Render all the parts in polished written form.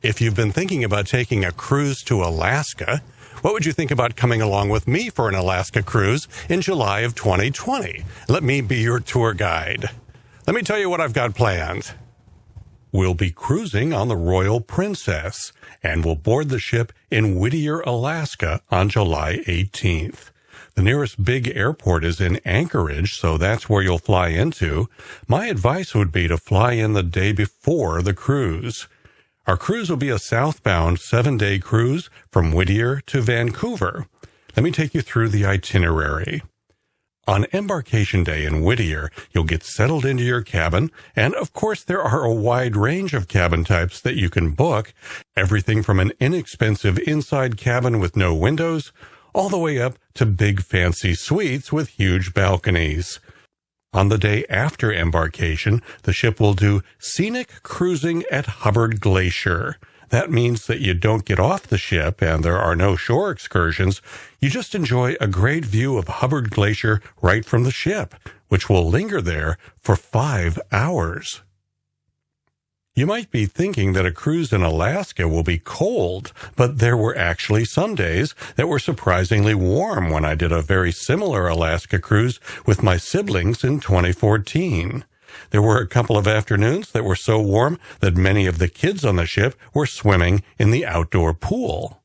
If you've been thinking about taking a cruise to Alaska, what would you think about coming along with me for an Alaska cruise in July of 2020? Let me be your tour guide. Let me tell you what I've got planned. We'll be cruising on the Royal Princess, and we'll board the ship in Whittier, Alaska on July 18th. The nearest big airport is in Anchorage, so that's where you'll fly into. My advice would be to fly in the day before the cruise. Our cruise will be a southbound 7-day cruise from Whittier to Vancouver. Let me take you through the itinerary. On embarkation day in Whittier, you'll get settled into your cabin, and of course there are a wide range of cabin types that you can book, everything from an inexpensive inside cabin with no windows, all the way up to big fancy suites with huge balconies. On the day after embarkation, the ship will do scenic cruising at Hubbard Glacier. That means that you don't get off the ship and there are no shore excursions. You just enjoy a great view of Hubbard Glacier right from the ship, which will linger there for 5 hours. You might be thinking that a cruise in Alaska will be cold, but there were actually some days that were surprisingly warm when I did a very similar Alaska cruise with my siblings in 2014. There were a couple of afternoons that were so warm that many of the kids on the ship were swimming in the outdoor pool.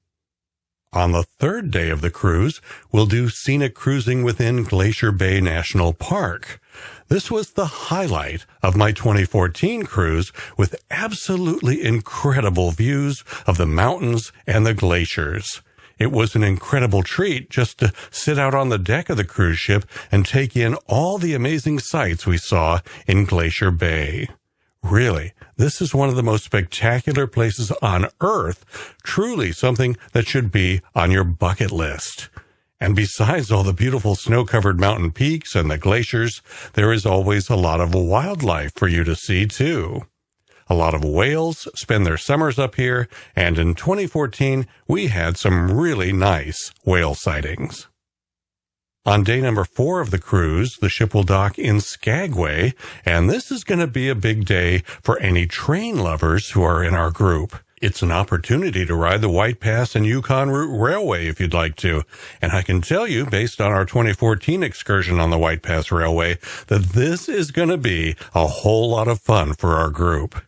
On the third day of the cruise, we'll do scenic cruising within Glacier Bay National Park. This was the highlight of my 2014 cruise, with absolutely incredible views of the mountains and the glaciers. It was an incredible treat just to sit out on the deck of the cruise ship and take in all the amazing sights we saw in Glacier Bay. Really, this is one of the most spectacular places on Earth, truly something that should be on your bucket list. And besides all the beautiful snow-covered mountain peaks and the glaciers, there is always a lot of wildlife for you to see, too. A lot of whales spend their summers up here, and in 2014, we had some really nice whale sightings. On day number 4 of the cruise, the ship will dock in Skagway, and this is going to be a big day for any train lovers who are in our group. It's an opportunity to ride the White Pass and Yukon Route Railway if you'd like to. And I can tell you, based on our 2014 excursion on the White Pass Railway, that this is going to be a whole lot of fun for our group.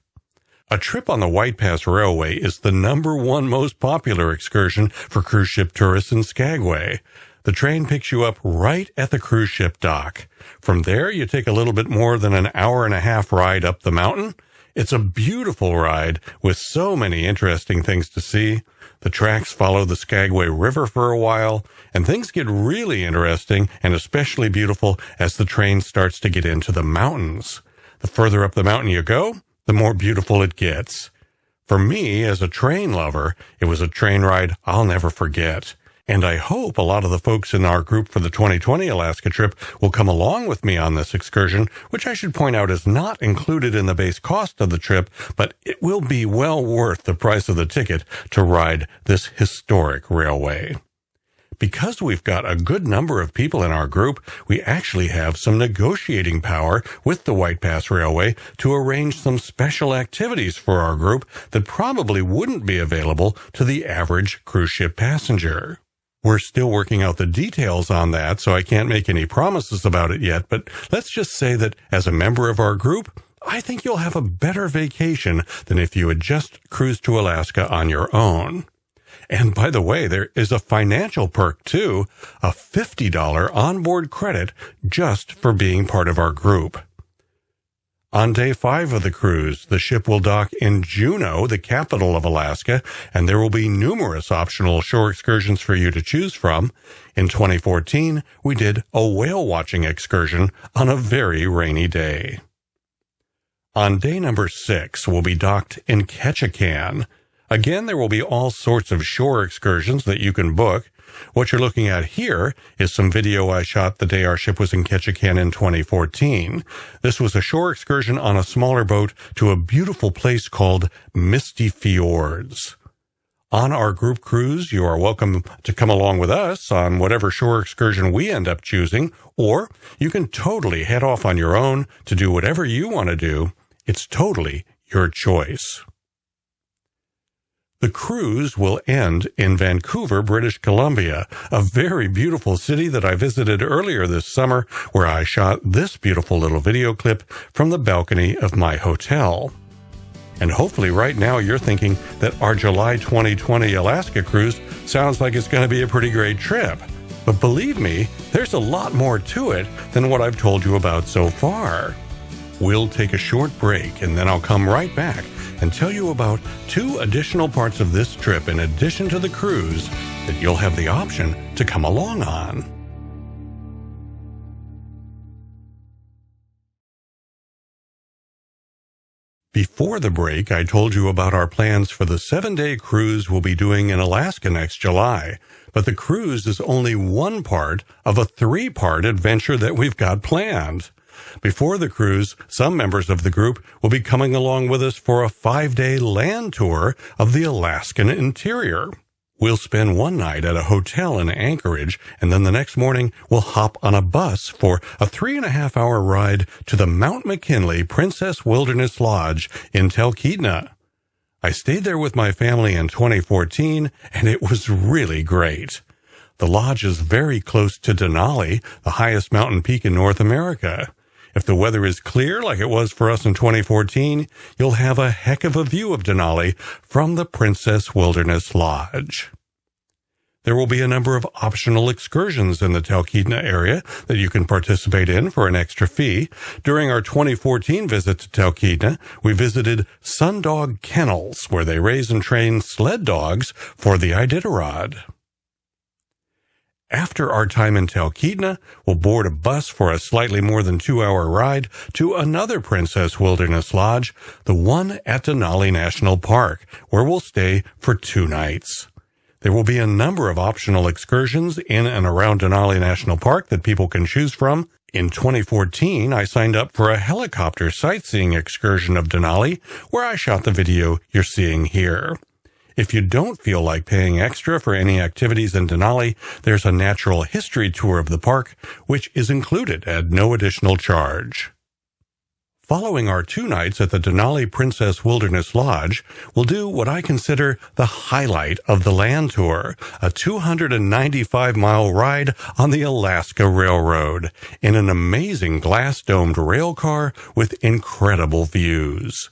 A trip on the White Pass Railway is the #1 most popular excursion for cruise ship tourists in Skagway. The train picks you up right at the cruise ship dock. From there, you take a little bit more than an hour-and-a-half ride up the mountain. It's a beautiful ride with so many interesting things to see. The tracks follow the Skagway River for a while, and things get really interesting and especially beautiful as the train starts to get into the mountains. The further up the mountain you go, the more beautiful it gets. For me, as a train lover, it was a train ride I'll never forget. And I hope a lot of the folks in our group for the 2020 Alaska trip will come along with me on this excursion, which I should point out is not included in the base cost of the trip, but it will be well worth the price of the ticket to ride this historic railway. Because we've got a good number of people in our group, we actually have some negotiating power with the White Pass Railway to arrange some special activities for our group that probably wouldn't be available to the average cruise ship passenger. We're still working out the details on that, so I can't make any promises about it yet, but let's just say that as a member of our group, I think you'll have a better vacation than if you had just cruised to Alaska on your own. And by the way, there is a financial perk too, a $50 onboard credit just for being part of our group. On day 5 of the cruise, the ship will dock in Juneau, the capital of Alaska, and there will be numerous optional shore excursions for you to choose from. In 2014, we did a whale watching excursion on a very rainy day. On day number 6, we'll be docked in Ketchikan. Again, there will be all sorts of shore excursions that you can book. What you're looking at here is some video I shot the day our ship was in Ketchikan in 2014. This was a shore excursion on a smaller boat to a beautiful place called Misty Fjords. On our group cruise, you are welcome to come along with us on whatever shore excursion we end up choosing, or you can totally head off on your own to do whatever you want to do. It's totally your choice. The cruise will end in Vancouver, British Columbia, a very beautiful city that I visited earlier this summer, where I shot this beautiful little video clip from the balcony of my hotel. And hopefully right now you're thinking that our July 2020 Alaska cruise sounds like it's going to be a pretty great trip. But believe me, there's a lot more to it than what I've told you about so far. We'll take a short break and then I'll come right back and tell you about 2 additional parts of this trip in addition to the cruise that you'll have the option to come along on. Before the break, I told you about our plans for the 7-day cruise we'll be doing in Alaska next July. But the cruise is only one part of a 3-part adventure that we've got planned. Before the cruise, some members of the group will be coming along with us for a 5-day land tour of the Alaskan interior. We'll spend one night at a hotel in Anchorage, and then the next morning we'll hop on a bus for a 3.5-hour ride to the Mount McKinley Princess Wilderness Lodge in Talkeetna. I stayed there with my family in 2014, and it was really great. The lodge is very close to Denali, the highest mountain peak in North America. If the weather is clear, like it was for us in 2014, you'll have a heck of a view of Denali from the Princess Wilderness Lodge. There will be a number of optional excursions in the Talkeetna area that you can participate in for an extra fee. During our 2014 visit to Talkeetna, we visited Sundog Kennels, where they raise and train sled dogs for the Iditarod. After our time in Talkeetna, we'll board a bus for a slightly more than 2-hour ride to another Princess Wilderness Lodge, the one at Denali National Park, where we'll stay for 2 nights. There will be a number of optional excursions in and around Denali National Park that people can choose from. In 2014, I signed up for a helicopter sightseeing excursion of Denali, where I shot the video you're seeing here. If you don't feel like paying extra for any activities in Denali, there's a natural history tour of the park, which is included at no additional charge. Following our 2 nights at the Denali Princess Wilderness Lodge, we'll do what I consider the highlight of the land tour, a 295-mile ride on the Alaska Railroad in an amazing glass-domed rail car with incredible views.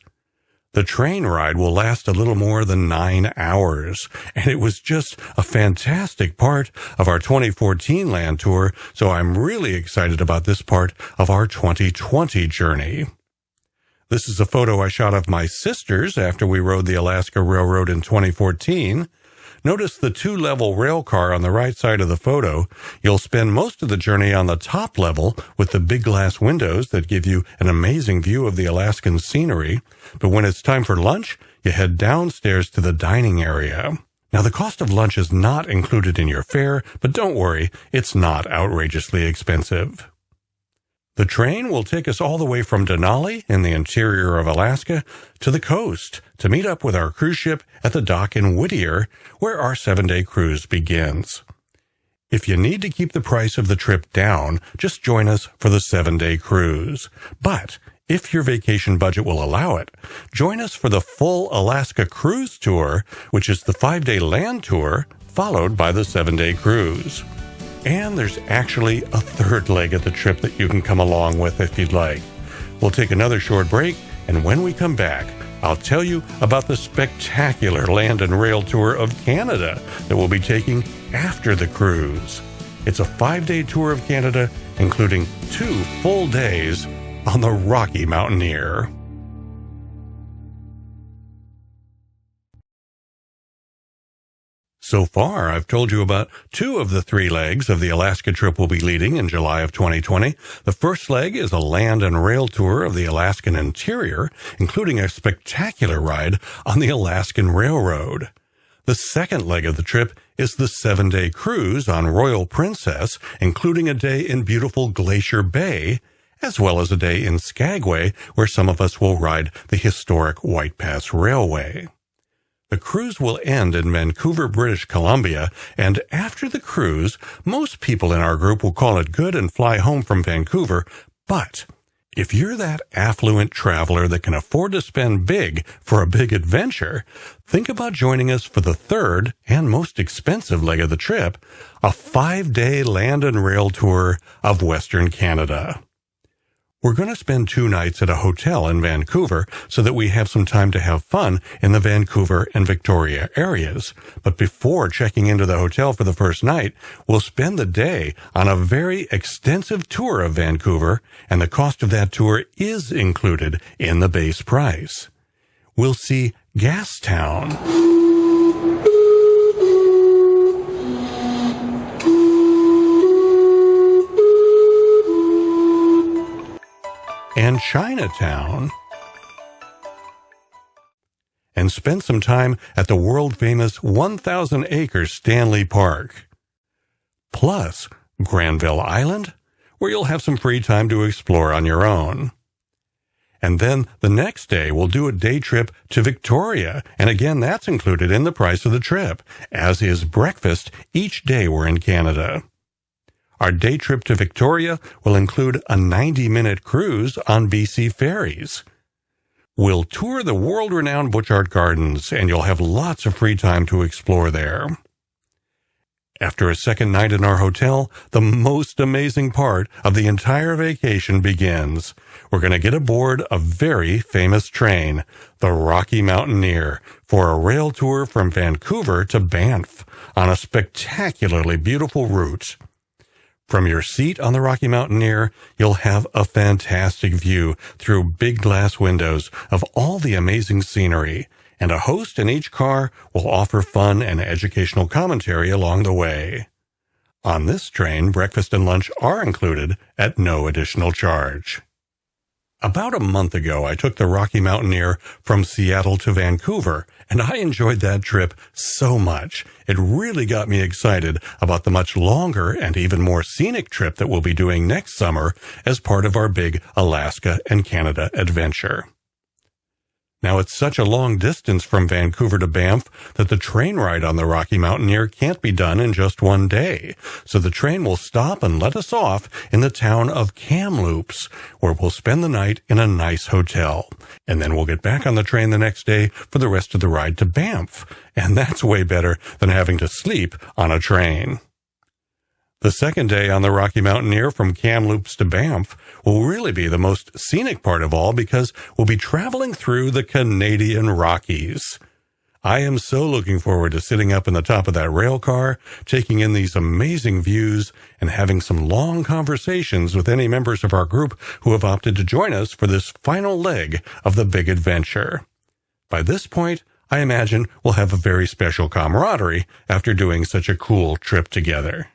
The train ride will last a little more than 9 hours, and it was just a fantastic part of our 2014 land tour, so I'm really excited about this part of our 2020 journey. This is a photo I shot of my sisters after we rode the Alaska Railroad in 2014. Notice the 2-level rail car on the right side of the photo. You'll spend most of the journey on the top level with the big glass windows that give you an amazing view of the Alaskan scenery. But when it's time for lunch, you head downstairs to the dining area. Now, the cost of lunch is not included in your fare, but don't worry, it's not outrageously expensive. The train will take us all the way from Denali in the interior of Alaska to the coast to meet up with our cruise ship at the dock in Whittier, where our 7-day cruise begins. If you need to keep the price of the trip down, just join us for the 7-day cruise. But if your vacation budget will allow it, join us for the full Alaska cruise tour, which is the 5-day land tour, followed by the 7-day cruise. And there's actually a 3rd leg of the trip that you can come along with if you'd like. We'll take another short break, and when we come back, I'll tell you about the spectacular land and rail tour of Canada that we'll be taking after the cruise. It's a 5-day tour of Canada, including 2 full days on the Rocky Mountaineer. So far, I've told you about 2 of the 3 legs of the Alaska trip we'll be leading in July of 2020. The first leg is a land and rail tour of the Alaskan interior, including a spectacular ride on the Alaskan Railroad. The second leg of the trip is the 7-day cruise on Royal Princess, including a day in beautiful Glacier Bay, as well as a day in Skagway, where some of us will ride the historic White Pass Railway. The cruise will end in Vancouver, British Columbia, and after the cruise, most people in our group will call it good and fly home from Vancouver, but If you're that affluent traveler that can afford to spend big for a big adventure, think about joining us for the third and most expensive leg of the trip, a 5-day land and rail tour of Western Canada. We're going to spend 2 nights at a hotel in Vancouver so that we have some time to have fun in the Vancouver and Victoria areas. But before checking into the hotel for the first night, we'll spend the day on a very extensive tour of Vancouver, and the cost of that tour is included in the base price. We'll see Gastown, and Chinatown, and spend some time at the world-famous 1,000-acre Stanley Park. Plus, Granville Island, where you'll have some free time to explore on your own. And then the next day, we'll do a day trip to Victoria, and again, that's included in the price of the trip, as is breakfast each day we're in Canada. Our day trip to Victoria will include a 90-minute cruise on BC ferries. We'll tour the world-renowned Butchart Gardens, and you'll have lots of free time to explore there. After a second night in our hotel, the most amazing part of the entire vacation begins. We're going to get aboard a very famous train, the Rocky Mountaineer, for a rail tour from Vancouver to Banff on a spectacularly beautiful route. From your seat on the Rocky Mountaineer, you'll have a fantastic view through big glass windows of all the amazing scenery, and a host in each car will offer fun and educational commentary along the way. On this train, breakfast and lunch are included at no additional charge. About a month ago, I took the Rocky Mountaineer from Seattle to Vancouver, and I enjoyed that trip so much. It really got me excited about the much longer and even more scenic trip that we'll be doing next summer as part of our big Alaska and Canada adventure. Now, it's such a long distance from Vancouver to Banff that the train ride on the Rocky Mountaineer can't be done in just one day. So the train will stop and let us off in the town of Kamloops, where we'll spend the night in a nice hotel. And then we'll get back on the train the next day for the rest of the ride to Banff. And that's way better than having to sleep on a train. The second day on the Rocky Mountaineer from Kamloops to Banff will really be the most scenic part of all because we'll be traveling through the Canadian Rockies. I am so looking forward to sitting up in the top of that rail car, taking in these amazing views, and having some long conversations with any members of our group who have opted to join us for this final leg of the big adventure. By this point, I imagine we'll have a very special camaraderie after doing such a cool trip together.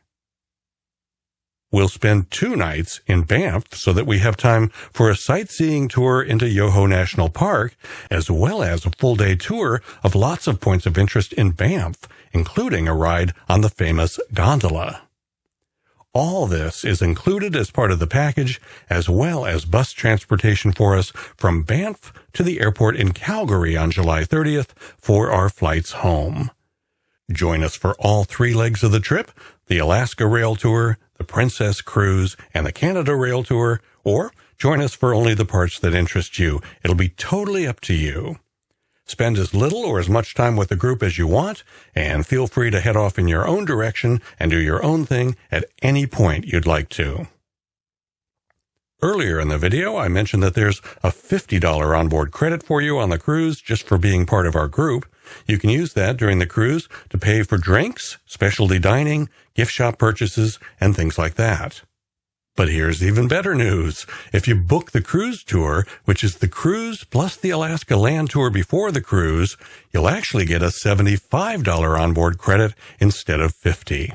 We'll spend 2 nights in Banff so that we have time for a sightseeing tour into Yoho National Park, as well as a full-day tour of lots of points of interest in Banff, including a ride on the famous gondola. All this is included as part of the package, as well as bus transportation for us from Banff to the airport in Calgary on July 30th for our flights home. Join us for all 3 legs of the trip, the Alaska Rail Tour, the Princess Cruise, and the Canada Rail Tour, or join us for only the parts that interest you. It'll be totally up to you. Spend as little or as much time with the group as you want, and feel free to head off in your own direction and do your own thing at any point you'd like to. Earlier in the video, I mentioned that there's a $50 onboard credit for you on the cruise just for being part of our group. You can use that during the cruise to pay for drinks, specialty dining, gift shop purchases, and things like that. But here's even better news. If you book the cruise tour, which is the cruise plus the Alaska land tour before the cruise, you'll actually get a $75 onboard credit instead of $50.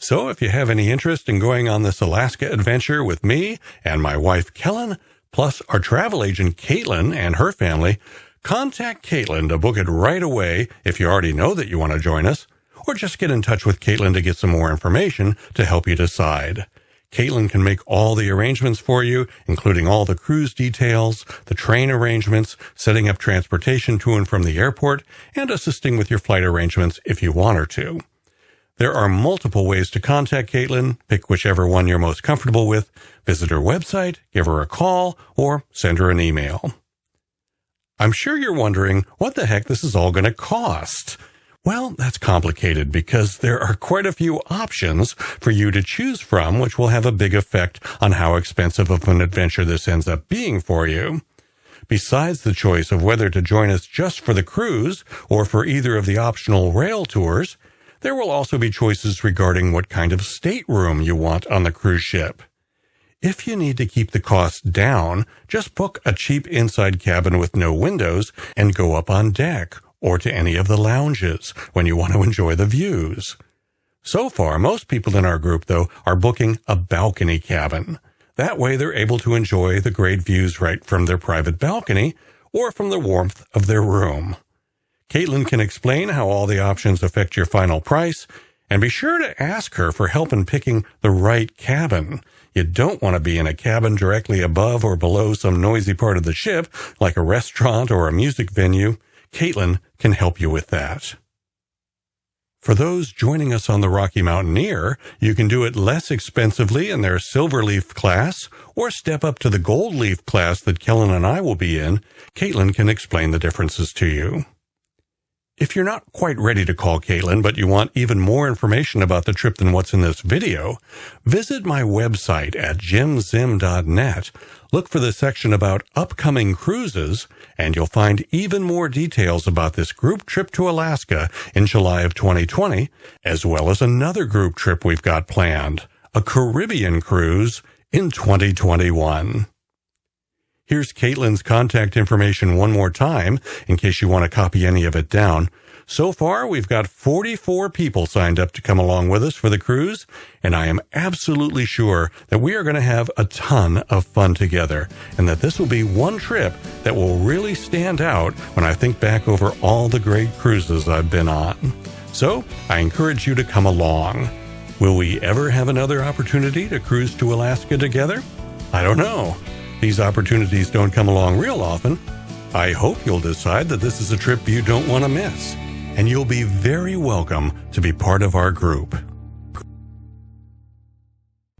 So if you have any interest in going on this Alaska adventure with me and my wife Kellen, plus our travel agent Caitlin and her family, contact Caitlin to book it right away if you already know that you want to join us, or just get in touch with Caitlin to get some more information to help you decide. Caitlin can make all the arrangements for you, including all the cruise details, the train arrangements, setting up transportation to and from the airport, and assisting with your flight arrangements if you want her to. There are multiple ways to contact Caitlin. Pick whichever one you're most comfortable with. Visit her website, give her a call, or send her an email. I'm sure you're wondering what the heck this is all going to cost. Well, that's complicated because there are quite a few options for you to choose from, which will have a big effect on how expensive of an adventure this ends up being for you. Besides the choice of whether to join us just for the cruise or for either of the optional rail tours, there will also be choices regarding what kind of stateroom you want on the cruise ship. If you need to keep the costs down, just book a cheap inside cabin with no windows and go up on deck or to any of the lounges when you want to enjoy the views. So far, most people in our group, though, are booking a balcony cabin. That way they're able to enjoy the great views right from their private balcony or from the warmth of their room. Caitlin can explain how all the options affect your final price, and be sure to ask her for help in picking the right cabin. You don't want to be in a cabin directly above or below some noisy part of the ship, like a restaurant or a music venue. Caitlin can help you with that. For those joining us on the Rocky Mountaineer, you can do it less expensively in their Silver Leaf class, or step up to the Gold Leaf class that Kellen and I will be in. Caitlin can explain the differences to you. If you're not quite ready to call Caitlin, but you want even more information about the trip than what's in this video, visit my website at jimzim.net. Look for the section about upcoming cruises, and you'll find even more details about this group trip to Alaska in July of 2020, as well as another group trip we've got planned, a Caribbean cruise in 2021. Here's Caitlin's contact information one more time, in case you want to copy any of it down. So far, we've got 44 people signed up to come along with us for the cruise, and I am absolutely sure that we are going to have a ton of fun together, and that this will be one trip that will really stand out when I think back over all the great cruises I've been on. So, I encourage you to come along. Will we ever have another opportunity to cruise to Alaska together? I don't know. These opportunities don't come along real often. I hope you'll decide that this is a trip you don't want to miss, and you'll be very welcome to be part of our group.